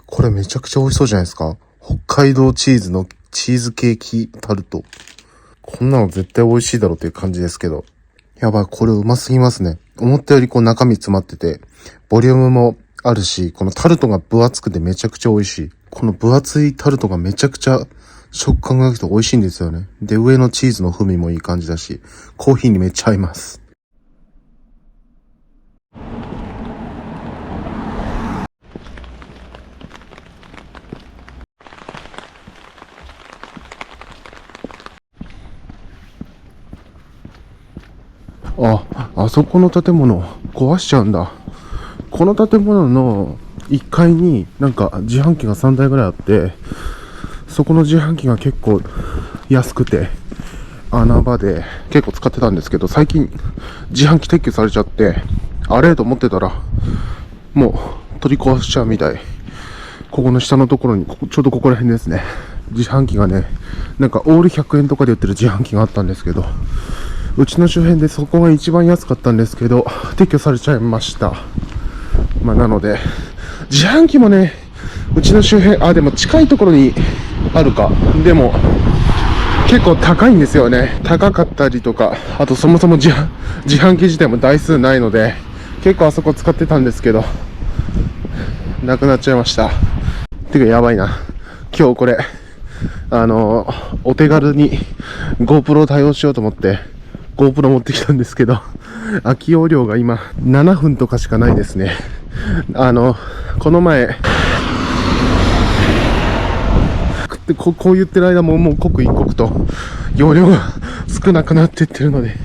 これめちゃくちゃ美味しそうじゃないですか。北海道チーズのチーズケーキタルト。こんなの絶対美味しいだろうっていう感じですけど。やばい、これうますぎますね。思ったよりこう中身詰まってて、ボリュームもあるし、このタルトが分厚くてめちゃくちゃ美味しい。この分厚いタルトがめちゃくちゃ食感が良くて美味しいんですよね。で、上のチーズの風味もいい感じだし、コーヒーにめっちゃ合います。あそこの建物壊しちゃうんだ。この建物の1階になんか自販機が3台ぐらいあって、そこの自販機が結構安くて穴場で結構使ってたんですけど、最近自販機撤去されちゃって、あれと思ってたらもう取り壊しちゃうみたい。ここの下のところに、ちょうどここら辺ですね。自販機がね、なんかオール100円とかで売ってる自販機があったんですけど、うちの周辺でそこが一番安かったんですけど、撤去されちゃいました。なので、自販機もね、うちの周辺、でも近いところにあるか。でも、結構高いんですよね。高かったりとか、あとそもそも自販機自体も台数ないので、結構あそこ使ってたんですけど、なくなっちゃいました。てかやばいな。今日これ、お手軽に GoPro を対応しようと思って、GoPro 持ってきたんですけど、空き容量が今7分とかしかないですね。この前、こう言ってる間ももう刻一刻と容量が少なくなっていってるので、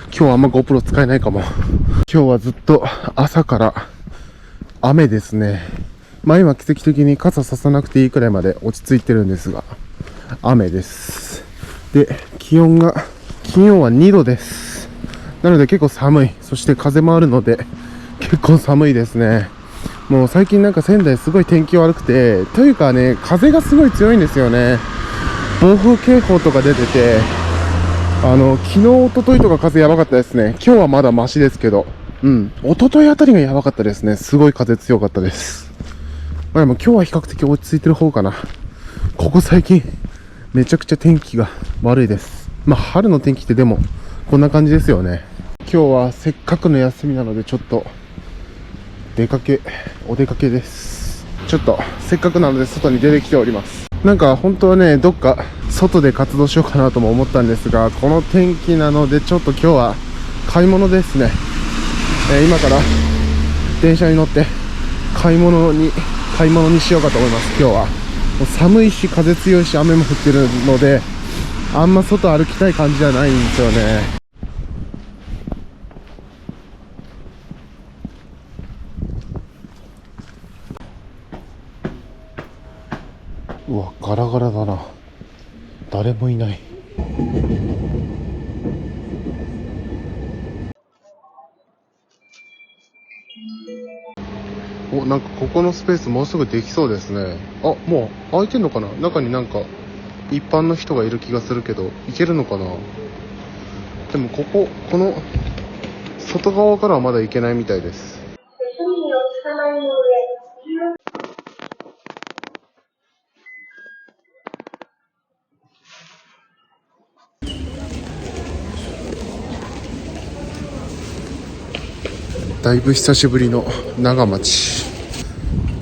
今日はあんま GoPro 使えないかも。今日はずっと朝から雨ですね。今奇跡的に傘ささなくていいくらいまで落ち着いてるんですが、雨です。で、気温は2度です。なので結構寒い。そして風もあるので結構寒いですね。もう最近なんか仙台すごい天気悪くて、というかね、風がすごい強いんですよね。暴風警報とか出てて、昨日、一昨日とか風やばかったですね。今日はまだマシですけど、一昨日あたりがやばかったですね。すごい風強かったです。でも今日は比較的落ち着いてる方かな。ここ最近、めちゃくちゃ天気が悪いです。春の天気ってでも、こんな感じですよね。今日はせっかくの休みなので、ちょっと、お出かけです。ちょっと、せっかくなので外に出てきております。なんか本当はね、どっか外で活動しようかなとも思ったんですが、この天気なのでちょっと今日は買い物ですね。今から電車に乗って買い物にしようかと思います。今日はもう寒いし風強いし雨も降ってるので、あんま外歩きたい感じじゃないんですよね。うわ、ガラガラだな。誰もいない。なんかここのスペースもうすぐできそうですね。もう空いてんのかな。中になんか一般の人がいる気がするけど、行けるのかな。でもこの外側からはまだ行けないみたいです。だいぶ久しぶりの長町。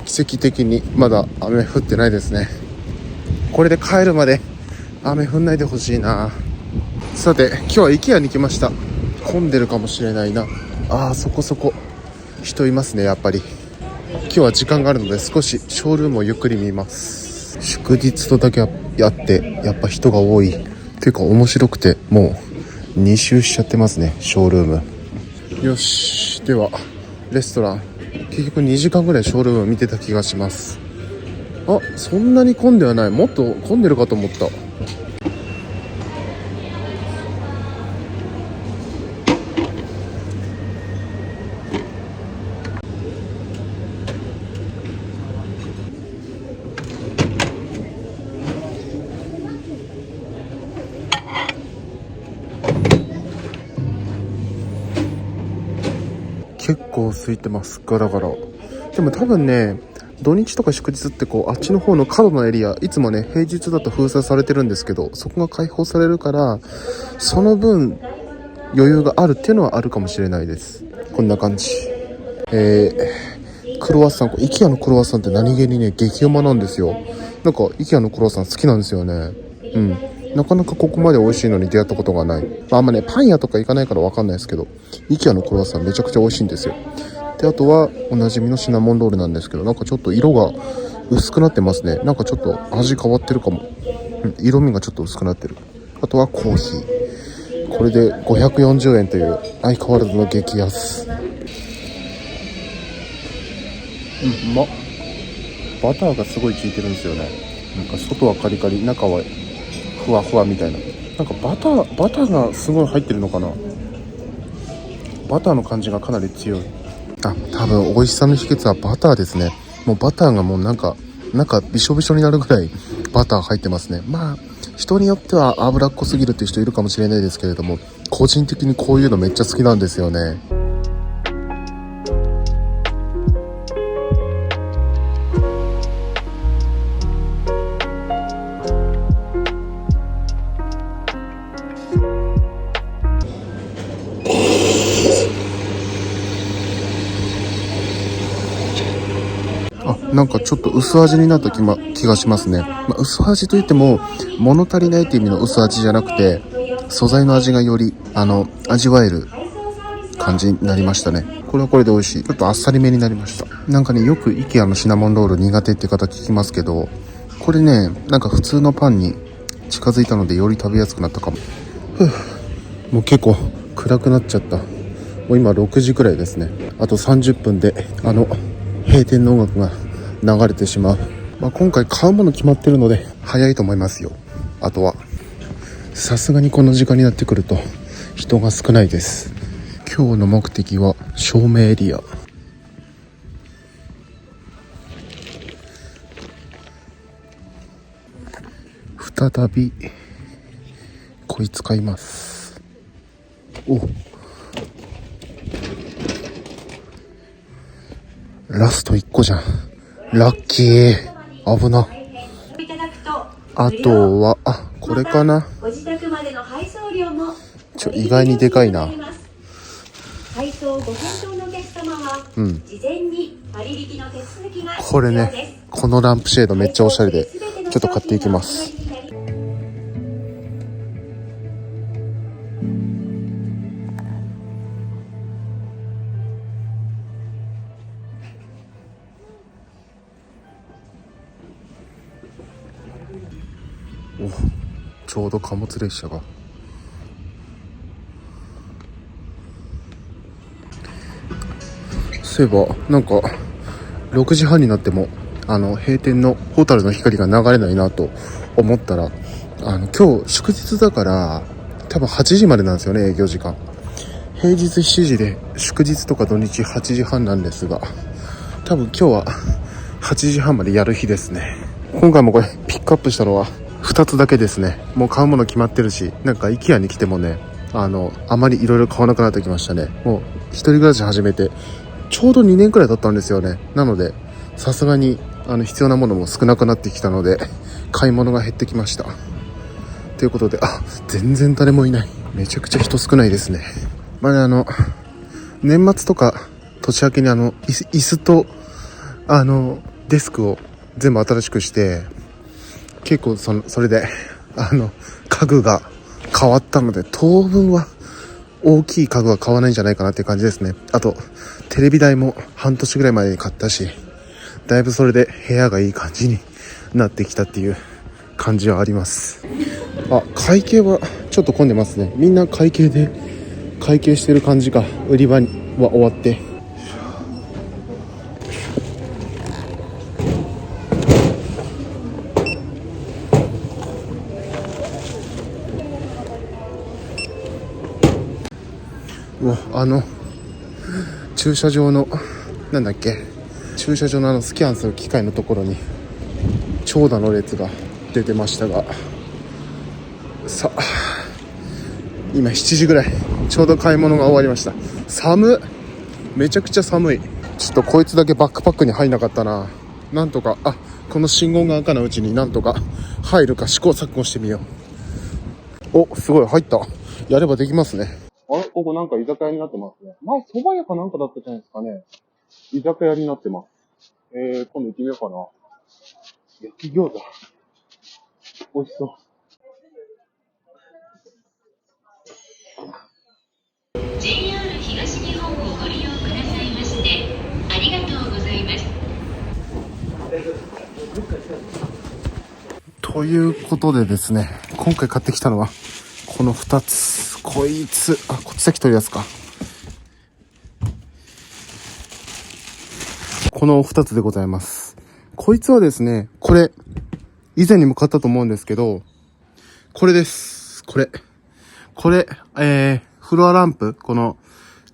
奇跡的にまだ雨降ってないですね。これで帰るまで雨降んないでほしいな。さて、今日は IKEA に来ました。混んでるかもしれないな。そこそこ人いますね。やっぱり今日は時間があるので少しショールームをゆっくり見ます。祝日とだけあってやっぱ人が多いっていうか面白くて、もう2周しちゃってますね、ショールーム。よし、ではレストラン、結局2時間ぐらいショールーム見てた気がします。そんなに混んではない。もっと混んでるかと思った。結構空いてます。ガラガラ。でも多分ね、土日とか祝日ってあっちの方の角のエリア、いつもね、平日だと封鎖されてるんですけど、そこが開放されるから、その分、余裕があるっていうのはあるかもしれないです。こんな感じ。クロワッサン、IKEA のクロワッサンって何気にね、激うまなんですよ。なんか、IKEA のクロワッサン好きなんですよね。なかなかここまで美味しいのに出会ったことがない。あんまね、パン屋とか行かないからわかんないですけど、IKEA のクロワッサンめちゃくちゃ美味しいんですよ。で、あとは、おなじみのシナモンロールなんですけど、なんかちょっと色が薄くなってますね。なんかちょっと味変わってるかも。色味がちょっと薄くなってる。あとはコーヒー。これで540円という相変わらずの激安。うまっ。バターがすごい効いてるんですよね。なんか外はカリカリ、中はふわふわみたいな。なんかバターがすごい入ってるのかな。バターの感じがかなり強い。多分美味しさの秘訣はバターですね。もうバターがもうなんかびしょびしょになるぐらいバター入ってますね。まあ人によっては脂っこすぎるっていう人いるかもしれないですけれども、個人的にこういうのめっちゃ好きなんですよね。なんかちょっと薄味になった気がしますね。薄味といっても物足りないっていう意味の薄味じゃなくて、素材の味がより味わえる感じになりましたね。これはこれで美味しい。ちょっとあっさりめになりました。なんかね、よく IKEA のシナモンロール苦手って方聞きますけど、これね、なんか普通のパンに近づいたのでより食べやすくなったかも。もう結構暗くなっちゃった。もう今6時くらいですね。あと30分で閉店の音楽が流れてしまう。今回買うもの決まってるので早いと思いますよ。あとはさすがにこの時間になってくると人が少ないです。今日の目的は照明エリア。再びこいつ買います。ラスト1個じゃん。ラッキー。危な。あとはこれかな。意外にでかいな。これね、このランプシェードめっちゃおしゃれでちょっと買っていきます。ちょうど貨物列車が。そういえばなんか6時半になっても閉店のホタルの光が流れないなと思ったら、今日祝日だから多分8時までなんですよね、営業時間。平日7時で祝日とか土日8時半なんですが、多分今日は8時半までやる日ですね。今回もこれピックアップしたのは2つだけですね。もう買うもの決まってるし、なんか IKEA に来てもね、あまりいろいろ買わなくなってきましたね。もう一人暮らし始めてちょうど2年くらい経ったんですよね。なのでさすがに必要なものも少なくなってきたので買い物が減ってきました。ということで、全然誰もいない。めちゃくちゃ人少ないですね。年末とか年明けに椅子とデスクを全部新しくして、結構それで家具が変わったので、当分は大きい家具は買わないんじゃないかなっていう感じですね。あとテレビ台も半年ぐらい前に買ったし、だいぶそれで部屋がいい感じになってきたっていう感じはあります。会計はちょっと混んでますね。みんな会計してる感じか。売り場は終わって、駐車場の駐車場のスキャンする機械のところに長蛇の列が出てましたが、さあ今7時ぐらい、ちょうど買い物が終わりました。めちゃくちゃ寒い。ちょっとこいつだけバックパックに入んなかったな。なんとか、この信号が赤なうちになんとか入るか試行錯誤してみよう。お、すごい、入った。やればできますね。あれ、ここなんか居酒屋になってますね。前、蕎麦屋かなんかだったじゃないですかね。居酒屋になってます。今度行ってみようかな。焼き餃子。美味しそう。JR 東日本をご利用くださいましてありがとうございます。ということでですね、今回買ってきたのはこの2つ。こいつ、こっち先取るやつか。この2つでございます。こいつはですね、これ以前にも買ったと思うんですけど、これです。これ、フロアランプ、この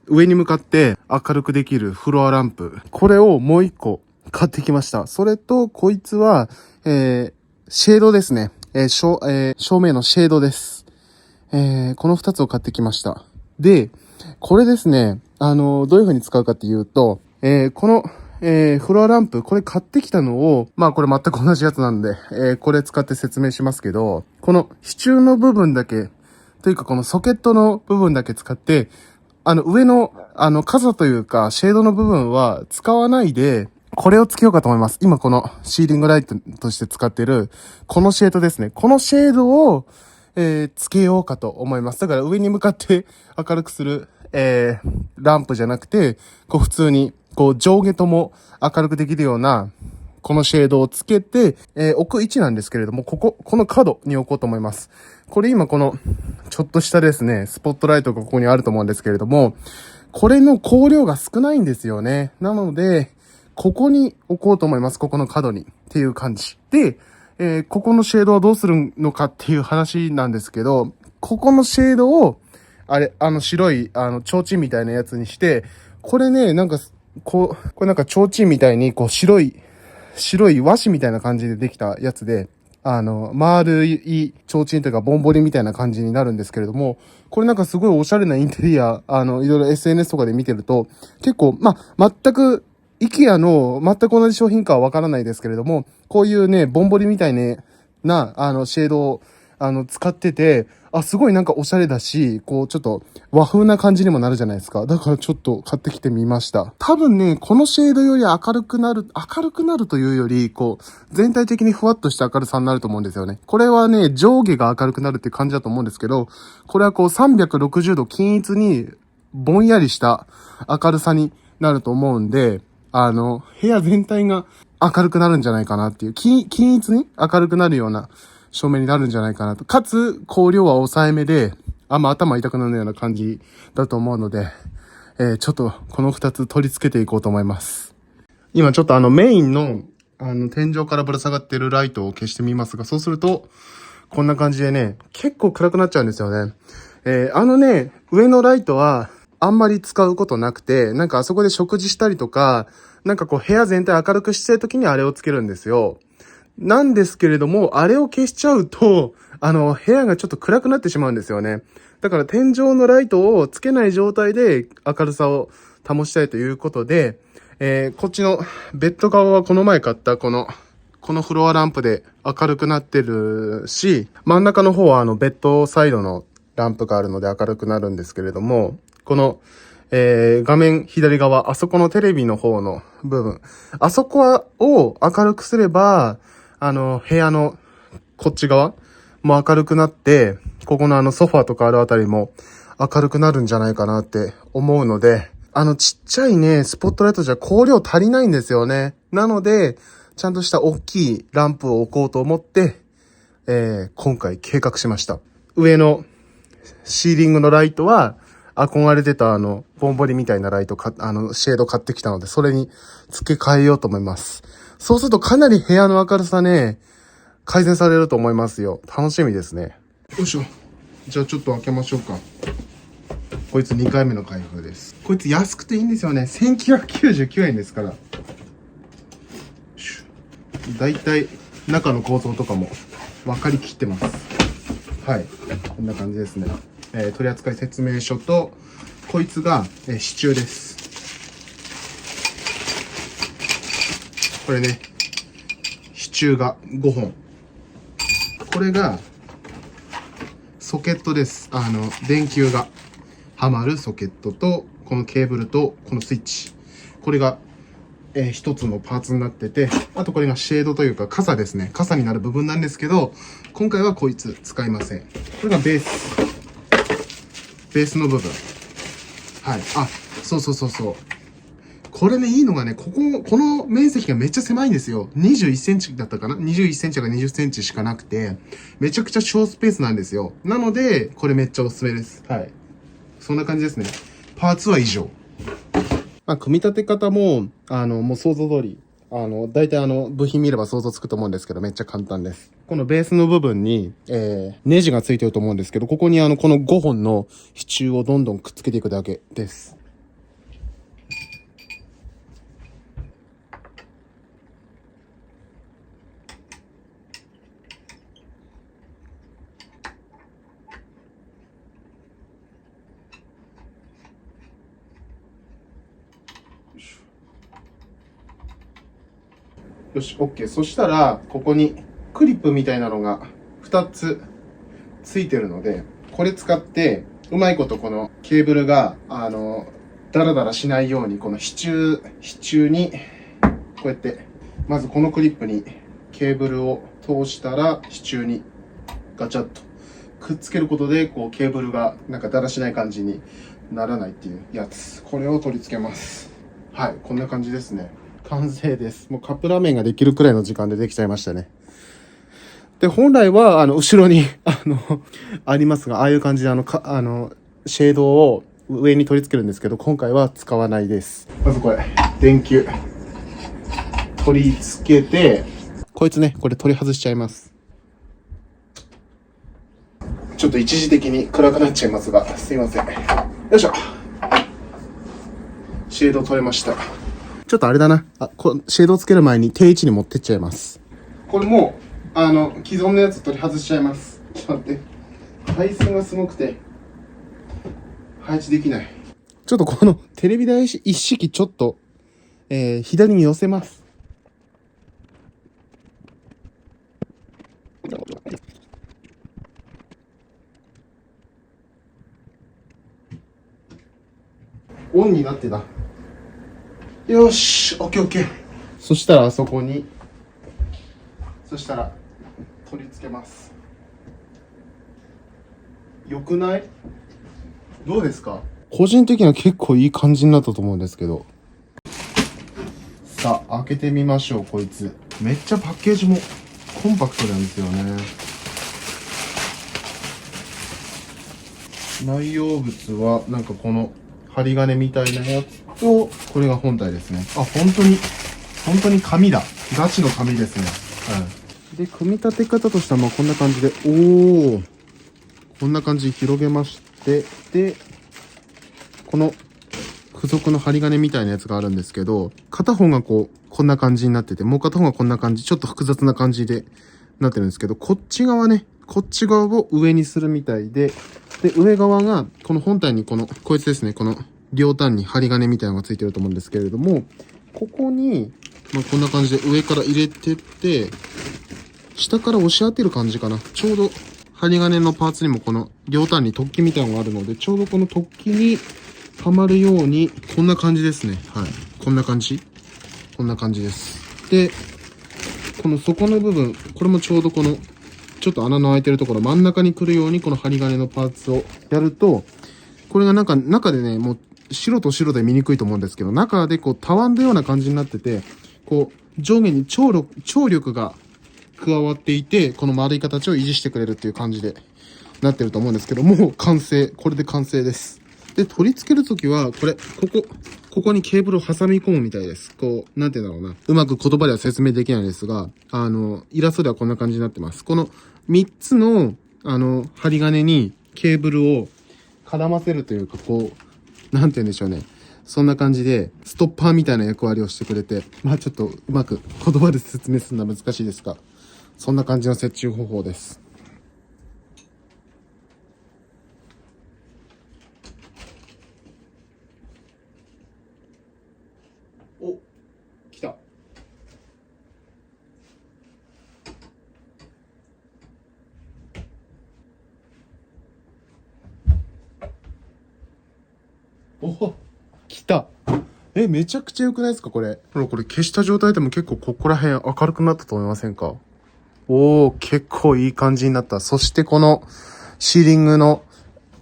上に向かって明るくできるフロアランプ。これをもう一個買ってきました。それと、こいつは、シェードですね。照明のシェードです。この二つを買ってきました。で、これですね、どういう風に使うかっていうと、この、フロアランプ、これ買ってきたのを、これ全く同じやつなんで、これ使って説明しますけど、この支柱の部分だけ、というかこのソケットの部分だけ使って、上の、傘というか、シェードの部分は使わないで、これをつけようかと思います。今このシーリングライトとして使っている、このシェードですね。このシェードを、つけようかと思います。だから上に向かって明るくする、ランプじゃなくて、こう普通に、こう上下とも明るくできるような、このシェードをつけて、置く位置なんですけれども、この角に置こうと思います。これ今この、ちょっとしたですね、スポットライトがここにあると思うんですけれども、これの光量が少ないんですよね。なので、ここに置こうと思います。ここの角に。っていう感じ。で、ここのシェードはどうするのかっていう話なんですけど、ここのシェードを、白い、提灯みたいなやつにして、これね、なんか、これなんか提灯みたいに、こう白い和紙みたいな感じでできたやつで、丸い提灯というかボンボリみたいな感じになるんですけれども、これなんかすごいおしゃれなインテリア、いろいろ SNS とかで見てると、結構、全く、IKEA の全く同じ商品かはわからないですけれども、こういうね、ボンボリみたいな、シェードを、使ってて、すごいなんかおしゃれだし、こうちょっと和風な感じにもなるじゃないですか。だからちょっと買ってきてみました。多分ね、このシェードより明るくなるというより、こう、全体的にふわっとした明るさになると思うんですよね。これはね、上下が明るくなるっていう感じだと思うんですけど、これはこう360度均一にぼんやりした明るさになると思うんで、部屋全体が明るくなるんじゃないかなっていう、均一に明るくなるような照明になるんじゃないかなと。かつ、光量は抑えめで、頭痛くなるような感じだと思うので、ちょっとこの2つ取り付けていこうと思います。今ちょっとメインの、天井からぶら下がっているライトを消してみますが、そうすると、こんな感じでね、結構暗くなっちゃうんですよね。上のライトは、あんまり使うことなくて、なんかあそこで食事したりとか、なんかこう部屋全体明るくしてる時にあれをつけるんですよ。なんですけれども、あれを消しちゃうと、部屋がちょっと暗くなってしまうんですよね。だから天井のライトをつけない状態で明るさを保ちたいということで、こっちのベッド側はこの前買ったこのフロアランプで明るくなってるし、真ん中の方はベッドサイドのランプがあるので明るくなるんですけれども、この、画面左側、あそこのテレビの方の部分、あそこを明るくすれば、部屋のこっち側も明るくなって、ここのソファーとかあるあたりも明るくなるんじゃないかなって思うので、ちっちゃいね、スポットライトじゃ光量足りないんですよね。なので、ちゃんとした大きいランプを置こうと思って、今回計画しました。上のシーリングのライトは、憧れてたボンボリみたいなライトシェード買ってきたので、それに付け替えようと思います。そうするとかなり部屋の明るさね、改善されると思いますよ。楽しみですね。よいしょ。じゃあちょっと開けましょうか。こいつ2回目の開封です。こいつ安くていいんですよね。1999円ですから。だいたい中の構造とかも分かりきってます。はい。こんな感じですね。取扱説明書と、こいつが、支柱です。これね、柱が5本。これが、ソケットです。電球がはまるソケットと、このケーブルと、このスイッチ。これが、一つのパーツになってて、あとこれがシェードというか傘ですね。傘になる部分なんですけど、今回はこいつ使いません。これがベース。ベースの部分。はい。あ、そうそうそうそう。これね、いいのがね、この面積がめっちゃ狭いんですよ。21センチだったかな ?21 センチか20センチしかなくて、めちゃくちゃ小スペースなんですよ。なので、これめっちゃおすすめです。はい。そんな感じですね。パーツは以上。まあ、組み立て方も、もう想像通り、大体部品見れば想像つくと思うんですけど、めっちゃ簡単です。このベースの部分に、ネジがついてると思うんですけど、ここにこの5本の支柱をどんどんくっつけていくだけです。よし、OK。そしたら、ここにクリップみたいなのが2つついてるので、これ使って、うまいことこのケーブルが、ダラダラしないように、この支柱に、こうやって、まずこのクリップにケーブルを通したら、支柱にガチャッとくっつけることで、こうケーブルがなんかだらしない感じにならないっていうやつ。これを取り付けます。はい、こんな感じですね。完成です。もうカップラーメンができるくらいの時間でできちゃいましたね。で、本来は、後ろに、ありますが、ああいう感じで、シェードを上に取り付けるんですけど、今回は使わないです。まずこれ、電球。取り付けて、こいつね、これ取り外しちゃいます。ちょっと一時的に暗くなっちゃいますが、すいません。よいしょ。シェード取れました。ちょっとあれだな。シェードをつける前に定位置に持ってっちゃいます。これもう、既存のやつ取り外しちゃいます。ちょっと待って。配線がすごくて、配置できない。ちょっとこのテレビ台一式ちょっと、左に寄せます。オンになってた。よし、オッケーオッケー。そしたらあそこに、そしたら取り付けます。よくない？どうですか？個人的には結構いい感じになったと思うんですけど。さあ、開けてみましょう、こいつ。めっちゃパッケージもコンパクトなんですよね。内容物は、なんかこの針金みたいなやつと、これが本体ですね。あ、本当に紙だ。ガチの紙ですね。で、組み立て方としては、まあこんな感じで、こんな感じに広げまして、で、この付属の針金みたいなやつがあるんですけど、片方がこんな感じになってて、もう片方がこんな感じ、ちょっと複雑な感じでなってるんですけど、こっち側を上にするみたいで、で、上側が、この本体にこいつですね、この両端に針金みたいなのがついてると思うんですけれども、ここに、まあ、こんな感じで上から入れてって、下から押し当てる感じかな。ちょうど針金のパーツにもこの両端に突起みたいなのがあるので、ちょうどこの突起にはまるように、こんな感じですね。はい。こんな感じです。で、この底の部分、これもちょうどこの、ちょっと穴の開いてるところ、真ん中に来るようにこの針金のパーツをやると、これが中でね、もう白と白で見にくいと思うんですけど、中でこう、たわんだような感じになってて、こう、上下に張力が加わっていて、この丸い形を維持してくれるっていう感じでなってると思うんですけども、完成。これで完成です。で、取り付けるときは、ここにケーブルを挟み込むみたいです。こう、なんていうんだろうな。うまく言葉では説明できないですが、イラストではこんな感じになってます。この3つの、針金にケーブルを絡ませるというか、こう、なんて言うんでしょうね。そんな感じで、ストッパーみたいな役割をしてくれて、まあちょっとうまく言葉で説明するのは難しいですが、そんな感じの設置方法です。お、来た。お、来た。めちゃくちゃ良くないですかこれ。ほら、これ消した状態でも結構ここら辺明るくなったと思いませんか？おー、結構いい感じになった。そしてこのシーリングの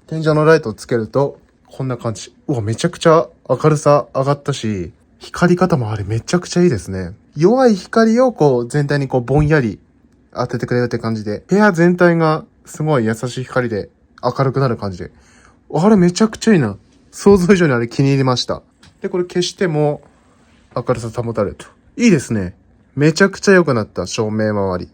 天井のライトをつけると、こんな感じ。うわ、めちゃくちゃ明るさ上がったし、光り方もあれめちゃくちゃいいですね。弱い光をこう全体にこうぼんやり当ててくれるって感じで、部屋全体がすごい優しい光で明るくなる感じで。あれめちゃくちゃいいな。想像以上にあれ気に入りました。で、これ消しても明るさ保たれると。いいですね。めちゃくちゃ良くなった照明周り。